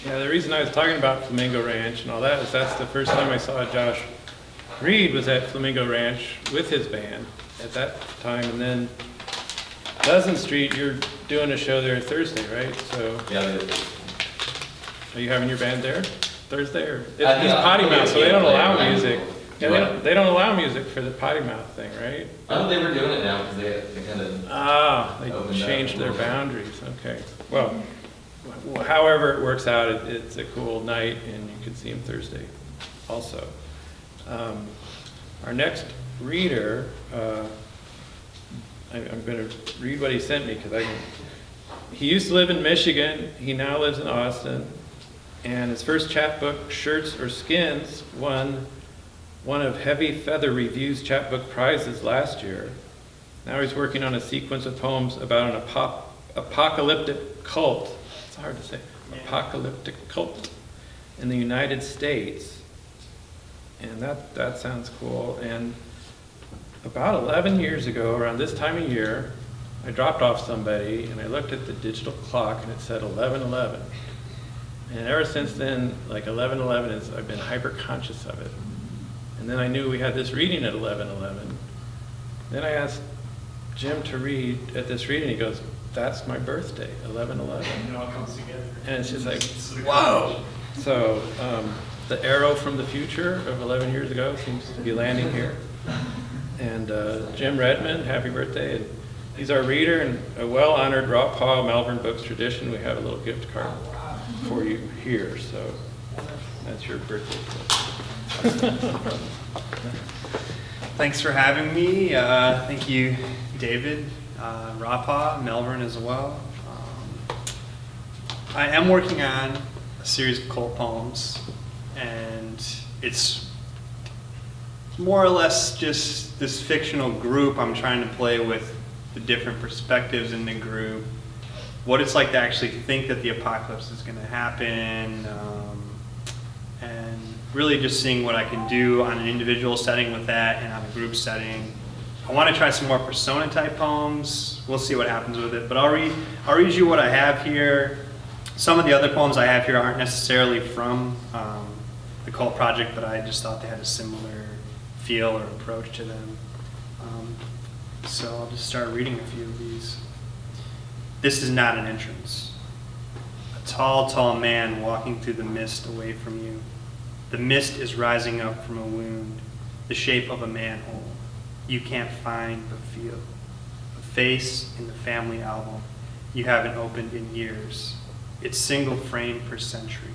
Yeah, the reason I was talking about Flamingo Ranch and all that is that's the first time I saw Josh Reed was at Flamingo Ranch with his band at that time, and then Pleasant Street, you're doing a show there Thursday, right? So Yeah, are you having your band there Thursday? Or it's yeah, potty mouth, so they don't allow music. Yeah, What? they don't allow music for the potty mouth thing, right? they were doing it now because they kind of. They Opened up changed a their little bit. boundaries, okay. Well, however it works out, it's a cool night, and you can see him Thursday also. Our next reader, I'm going to read what he sent me, because he used to live in Michigan, he now lives in Austin, and his first chapbook, Shirts or Skins, won one of Heavy Feather Review's chapbook prizes last year. Now he's working on a sequence of poems about an apocalyptic cult. It's hard to say. Apocalyptic cult in the United States. And that sounds cool. And about 11 years ago, around this time of year, I dropped off somebody and I looked at the digital clock and it said 11:11. And ever since then, like 11:11 is, I've been hyper conscious of it. And then I knew we had this reading at 11:11. Then I asked Jim to read at this reading. He goes, "That's my birthday, 11:11." And it all comes together. And it's just like, whoa! So the arrow from the future of 11 years ago seems to be landing here. And Jim Redmond, happy birthday. And he's our reader, and a well-honored Raw Paw Malvern Books tradition. We have a little gift card for you here. So that's your birthday present. Thanks for having me. Thank you, David, Raw Paw, Malvern as well. I am working on a series of cult poems, and it's more or less just this fictional group. I'm trying to play with the different perspectives in the group, what it's like to actually think that the apocalypse is going to happen, and really just seeing what I can do on an individual setting with that and on a group setting. I want to try some more persona type poems. We'll see what happens with it, but I'll read you what I have here. Some of the other poems I have here aren't necessarily from the Cult Project, but I just thought they had a similar feel or approach to them. So I'll just start reading a few of these. This is not an entrance. A tall, tall man walking through the mist away from you. The mist is rising up from a wound, the shape of a manhole. You can't find but feel. A face in the family album you haven't opened in years. It's single frame per century.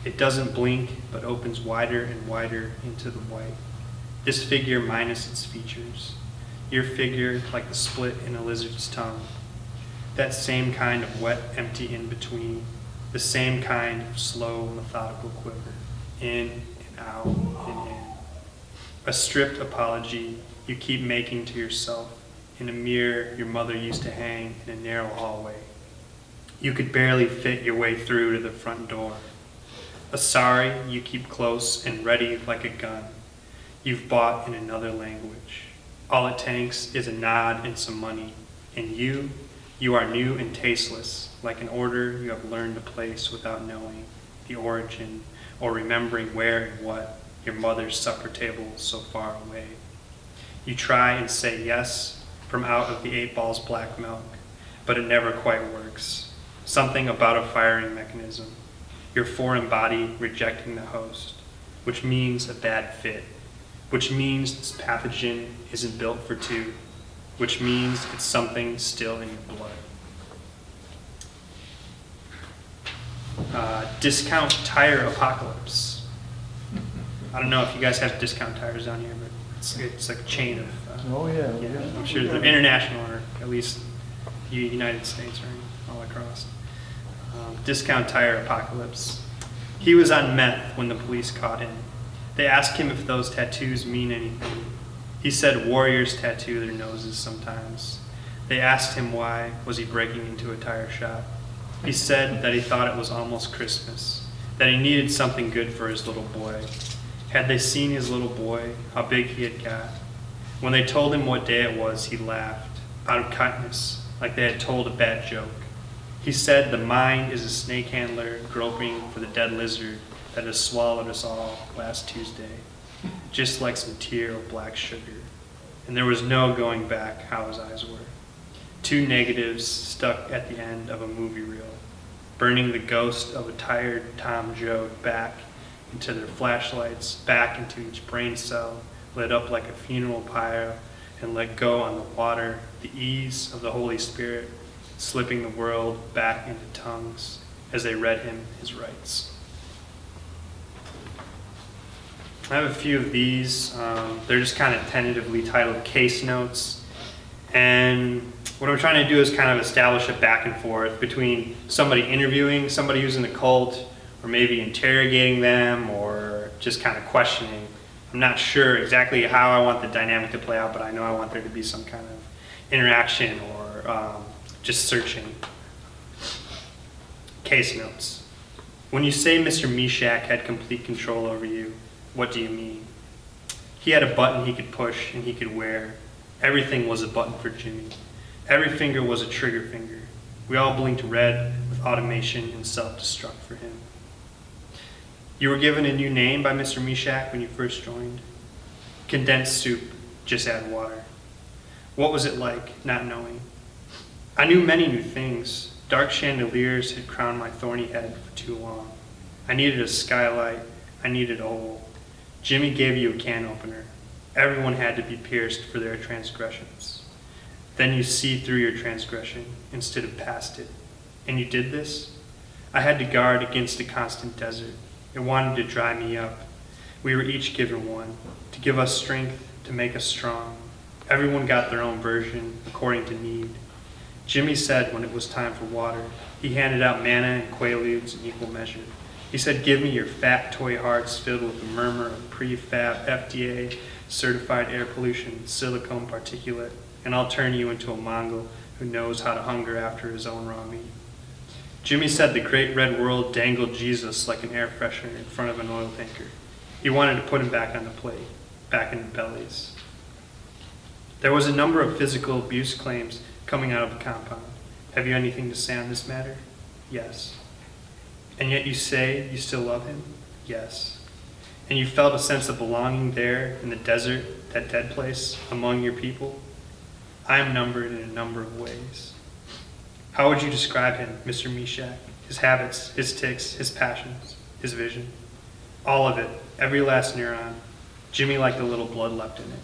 It doesn't blink, but opens wider and wider into the white. This figure minus its features. Your figure like the split in a lizard's tongue. That same kind of wet, empty in between. The same kind of slow, methodical quiver. In and out and in. A stripped apology you keep making to yourself in a mirror your mother used to hang in a narrow hallway. You could barely fit your way through to the front door. A sorry you keep close and ready like a gun you've bought in another language. All it takes is a nod and some money. And you are new and tasteless, like an order you have learned to place without knowing the origin or remembering where and what your mother's supper table so far away. You try and say yes from out of the 8 Ball's black milk, but it never quite works. Something about a firing mechanism. Your foreign body rejecting the host, which means a bad fit, which means this pathogen isn't built for 2, which means it's something still in your blood. Discount tire apocalypse. I don't know if you guys have discount tires down here, but it's like a chain of. I'm sure they're international, or at least the United States or all across. Discount tire apocalypse. He was on meth when the police caught him. They asked him if those tattoos mean anything. He said warriors tattoo their noses sometimes. They asked him why was he breaking into a tire shop. He said that he thought it was almost Christmas, that he needed something good for his little boy. Had they seen his little boy, how big he had got? When they told him what day it was, he laughed, out of kindness, like they had told a bad joke. He said the mind is a snake handler groping for the dead lizard that has swallowed us all last Tuesday, just like some tear of black sugar. And there was no going back how his eyes were. Two negatives stuck at the end of a movie reel, burning the ghost of a tired Tom Joad back into their flashlights, back into each brain cell, lit up like a funeral pyre, and let go on the water, the ease of the Holy Spirit, slipping the world back into tongues as they read him his rights. I have a few of these. They're just kind of tentatively titled case notes. And what I'm trying to do is kind of establish a back and forth between somebody interviewing somebody who's in the cult, or maybe interrogating them, or just kind of questioning. I'm not sure exactly how I want the dynamic to play out, but I know I want there to be some kind of interaction or just searching. Case notes. When you say Mr. Meshach had complete control over you, what do you mean? He had a button he could push and he could wear. Everything was a button for Jimmy. Every finger was a trigger finger. We all blinked red with automation and self-destruct for him. You were given a new name by Mr. Meshach when you first joined. Condensed soup, just add water. What was it like, not knowing? I knew many new things. Dark chandeliers had crowned my thorny head for too long. I needed a skylight. I needed a hole. Jimmy gave you a can opener. Everyone had to be pierced for their transgressions. Then you see through your transgression instead of past it. And you did this? I had to guard against a constant desert. It wanted to dry me up. We were each given one, to give us strength, to make us strong. Everyone got their own version, according to need. Jimmy said when it was time for water, he handed out manna and quaaludes in equal measure. He said, give me your fat toy hearts filled with the murmur of prefab FDA certified air pollution, silicone particulate, and I'll turn you into a Mongol who knows how to hunger after his own raw meat. Jimmy said the great red world dangled Jesus like an air freshener in front of an oil tanker. He wanted to put him back on the plate, back in the bellies. There was a number of physical abuse claims coming out of the compound. Have you anything to say on this matter? Yes. And yet you say you still love him? Yes. And you felt a sense of belonging there in the desert, that dead place, among your people? I am numbered in a number of ways. How would you describe him, Mr. Meshach? His habits, his tics, his passions, his vision? All of it, every last neuron. Jimmy liked a little blood left in it.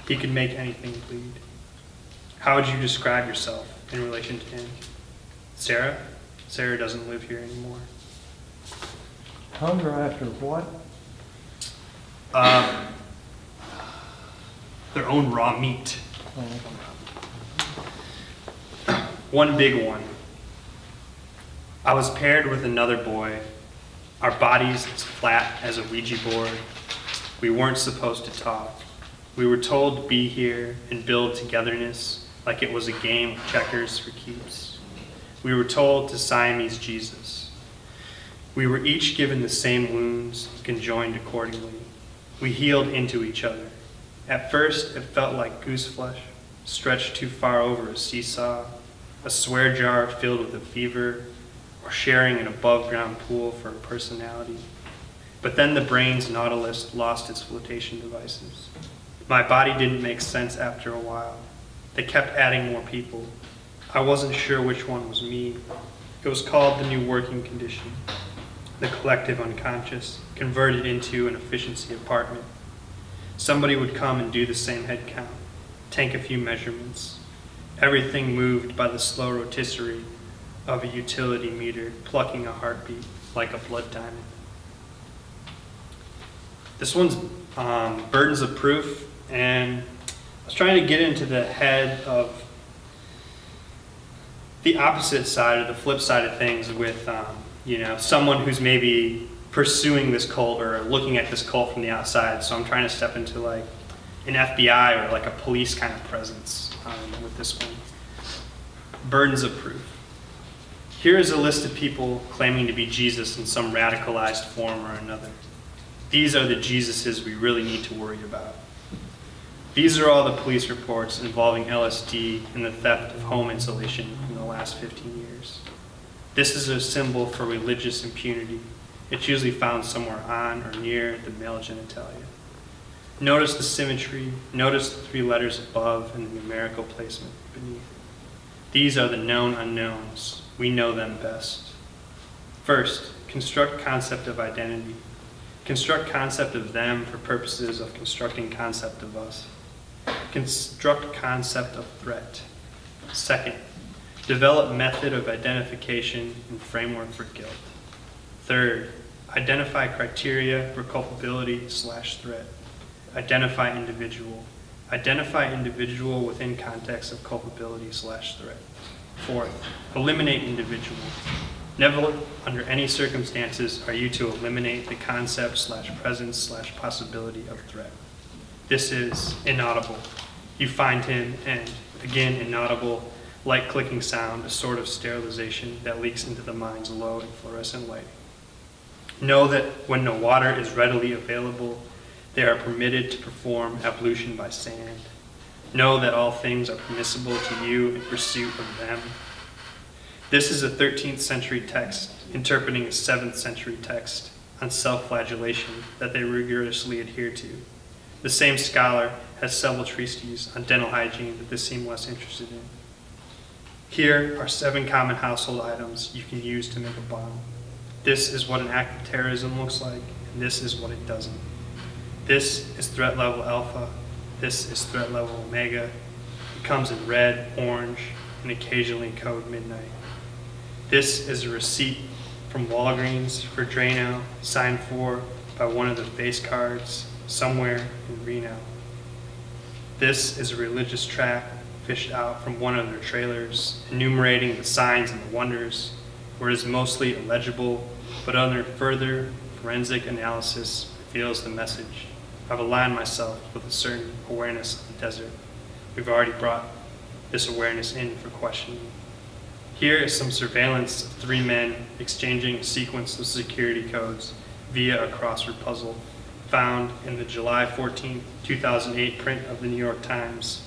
He could make anything bleed. How would you describe yourself in relation to him? Sarah? Sarah doesn't live here anymore. Hunger after what? Their own raw meat. Oh. One big one. I was paired with another boy. Our bodies as flat as a Ouija board. We weren't supposed to talk. We were told to be here and build togetherness like it was a game of checkers for keeps. We were told to Siamese Jesus. We were each given the same wounds, conjoined accordingly. We healed into each other. At first, it felt like goose flesh, stretched too far over a seesaw, a swear jar filled with a fever, or sharing an above-ground pool for a personality. But then the brain's nautilus lost its flotation devices. My body didn't make sense after a while. They kept adding more people. I wasn't sure which one was me. It was called the new working condition. The collective unconscious, converted into an efficiency apartment. Somebody would come and do the same head count, take a few measurements. Everything moved by the slow rotisserie of a utility meter plucking a heartbeat like a blood diamond. This one's burdens of proof, and I was trying to get into the head of the opposite side, or the flip side of things with someone who's maybe pursuing this cult or looking at this cult from the outside. So I'm trying to step into like an FBI or like a police kind of presence with this one. Burdens of proof. Here is a list of people claiming to be Jesus in some radicalized form or another. These are the Jesuses we really need to worry about. These are all the police reports involving LSD and the theft of home insulation in the last 15 years. This is a symbol for religious impunity. It's usually found somewhere on or near the male genitalia. Notice the symmetry, notice the 3 letters above and the numerical placement beneath. These are the known unknowns. We know them best. First, construct concept of identity. Construct concept of them for purposes of constructing concept of us. Construct concept of threat. Second, develop method of identification and framework for guilt. Third, identify criteria for culpability/threat. Identify individual. Identify individual within context of culpability/threat. Fourth, eliminate individual. Never under any circumstances are you to eliminate the concept/presence/possibility of threat. This is inaudible. You find him, and again, inaudible, light clicking sound, a sort of sterilization that leaks into the mind's low and fluorescent lighting. Know that when no water is readily available, they are permitted to perform ablution by sand. Know that all things are permissible to you in pursuit of them. This is a 13th century text interpreting a 7th century text on self-flagellation that they rigorously adhere to. The same scholar has several treatises on dental hygiene that they seem less interested in. Here are 7 common household items you can use to make a bomb. This is what an act of terrorism looks like, and this is what it doesn't. This is threat level alpha. This is threat level omega. It comes in red, orange, and occasionally code midnight. This is a receipt from Walgreens for Drano, signed for by one of the face cards somewhere in Reno. This is a religious tract fished out from one of their trailers, enumerating the signs and the wonders, where it is mostly illegible, but under further forensic analysis reveals the message. I've aligned myself with a certain awareness of the desert. We've already brought this awareness in for questioning. Here is some surveillance of 3 men exchanging a sequence of security codes via a crossword puzzle found in the July 14, 2008 print of the New York Times.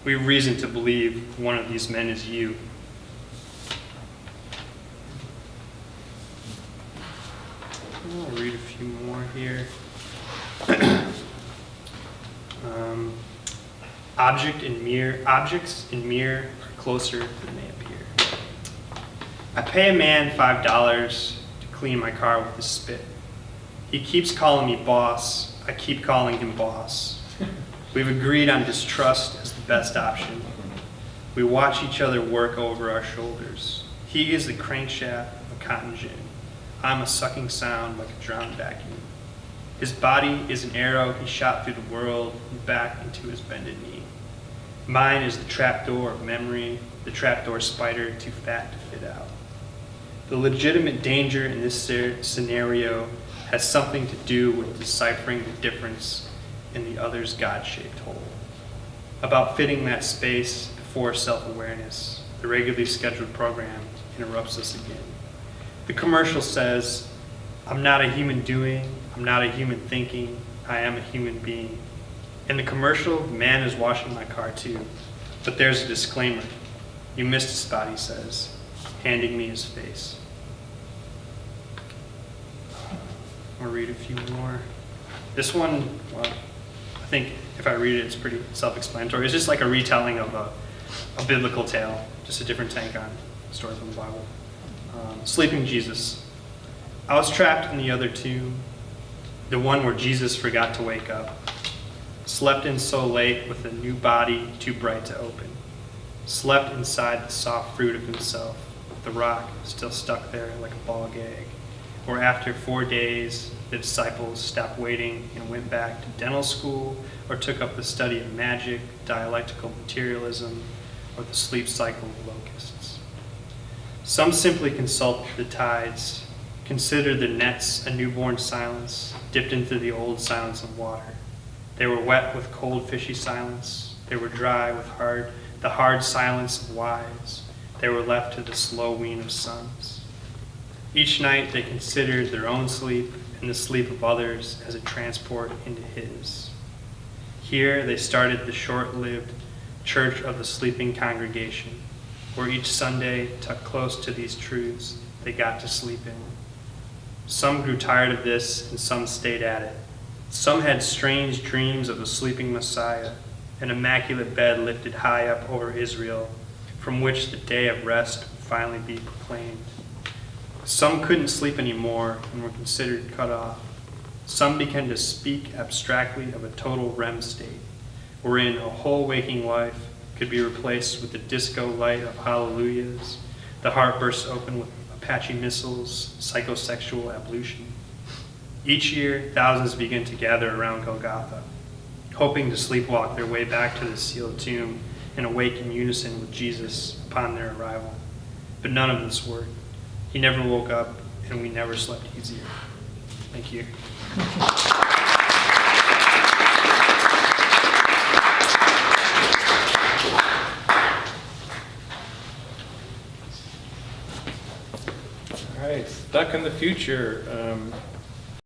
We have reason to believe one of these men is you. I'll read a few more here. Objects in mirror are closer than they appear. I pay a man $5 to clean my car with his spit. He keeps calling me boss. I keep calling him boss. We've agreed on distrust as the best option. We watch each other work over our shoulders. He is the crankshaft of a cotton gin. I'm a sucking sound like a drowned vacuum. His body is an arrow he shot through the world and back into his bended knee. Mine is the trapdoor of memory, the trapdoor spider too fat to fit out. The legitimate danger in this scenario has something to do with deciphering the difference in the other's God-shaped hole. About fitting that space before self-awareness, the regularly scheduled program interrupts us again. The commercial says, I'm not a human doing, I'm not a human thinking, I am a human being. In the commercial, the man is washing my car too, but there's a disclaimer. You missed a spot, he says, handing me his face. I'll read a few more. This one, well, I think if I read it, it's pretty self-explanatory. It's just like a retelling of a biblical tale, just a different take on a story from the Bible. Sleeping Jesus. I was trapped in the other tomb, the one where Jesus forgot to wake up. Slept in so late with a new body too bright to open. Slept inside the soft fruit of himself, with the rock still stuck there like a ball gag. Where after 4 days, the disciples stopped waiting and went back to dental school or took up the study of magic, dialectical materialism, or the sleep cycle of locusts. Some simply consult the tides, considered the nets a newborn silence, dipped into the old silence of water. They were wet with cold fishy silence. They were dry with the hard silence of wise. They were left to the slow wean of suns. Each night they considered their own sleep and the sleep of others as a transport into his. Here they started the short-lived Church of the Sleeping Congregation, where each Sunday, tucked close to these truths, they got to sleep in. Some grew tired of this, and some stayed at it. Some had strange dreams of the sleeping Messiah, an immaculate bed lifted high up over Israel, from which the day of rest would finally be proclaimed. Some couldn't sleep anymore and were considered cut off. Some began to speak abstractly of a total REM state, wherein a whole waking life could be replaced with the disco light of hallelujahs, the heart bursts open with Apache missiles, psychosexual ablution. Each year, thousands begin to gather around Golgotha, hoping to sleepwalk their way back to the sealed tomb and awake in unison with Jesus upon their arrival. But none of this worked. He never woke up, and we never slept easier. Thank you. All right, Stuck in the Future.